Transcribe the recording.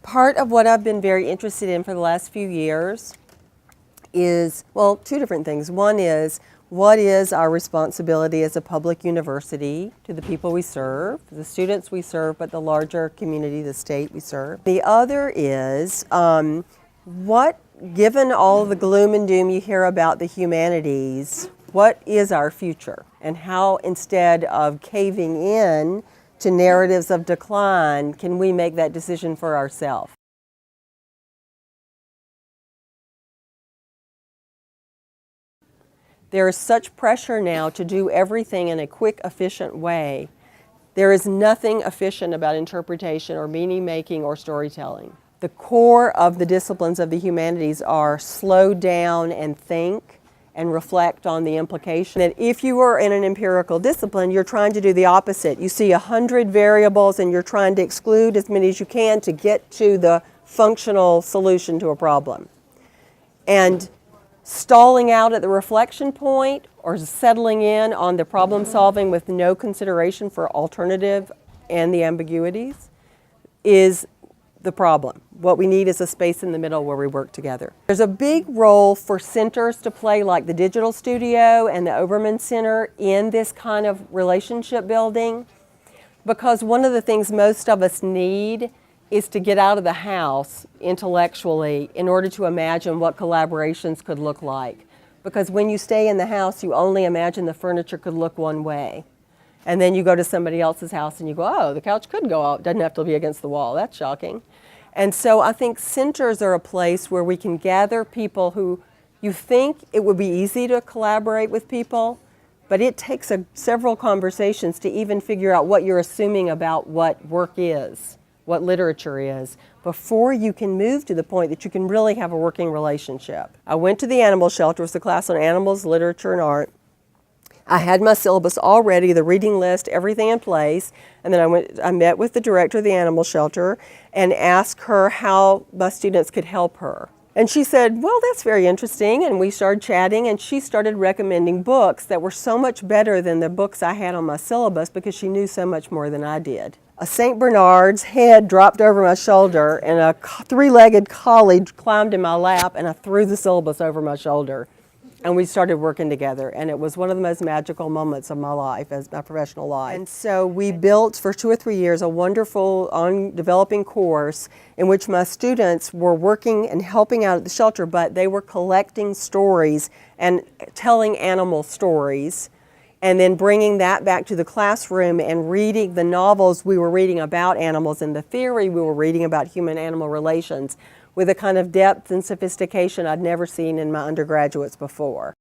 Part of what I've been very interested in for the last few years is, well, two different things. One is, what is our responsibility as a public university to the people we serve, the students we serve, but the larger community, the state we serve. The other is, given all the gloom and doom you hear about the humanities, what is our future? And how, instead of caving in to narratives of decline, can we make that decision for ourselves? There is such pressure now to do everything in a quick, efficient way. There is nothing efficient about interpretation or meaning making or storytelling. The core of the disciplines of the humanities are slow down and think and reflect on the implication. That if you are in an empirical discipline, you're trying to do the opposite. You see 100 variables and you're trying to exclude as many as you can to get to the functional solution to a problem. And stalling out at the reflection point or settling in on the problem solving with no consideration for alternative and the ambiguities is the problem. What we need is a space in the middle where we work together. There's a big role for centers to play, like the Digital Studio and the Obermann Center, in this kind of relationship building, because one of the things most of us need is to get out of the house intellectually in order to imagine what collaborations could look like. Because when you stay in the house, you only imagine the furniture could look one way. And then you go to somebody else's house and you go, oh, the couch could go out, doesn't have to be against the wall, that's shocking. And so I think centers are a place where we can gather people who you think it would be easy to collaborate with people, but it takes several conversations to even figure out what you're assuming about what work is, what literature is, before you can move to the point that you can really have a working relationship. I went to the animal shelter. It was a class on animals, literature, and art. I had my syllabus already, the reading list, everything in place, and then I met with the director of the animal shelter and asked her how my students could help her. And she said, well, that's very interesting, and we started chatting, and she started recommending books that were so much better than the books I had on my syllabus because she knew so much more than I did. A St. Bernard's head dropped over my shoulder, and a three-legged collie climbed in my lap, and I threw the syllabus over my shoulder. And we started working together, and it was one of the most magical moments of my life, as my professional life. And so we built for 2 or 3 years a wonderful developing course in which my students were working and helping out at the shelter, but they were collecting stories and telling animal stories, and then bringing that back to the classroom and reading the novels we were reading about animals and the theory we were reading about human-animal relations with a kind of depth and sophistication I'd never seen in my undergraduates before.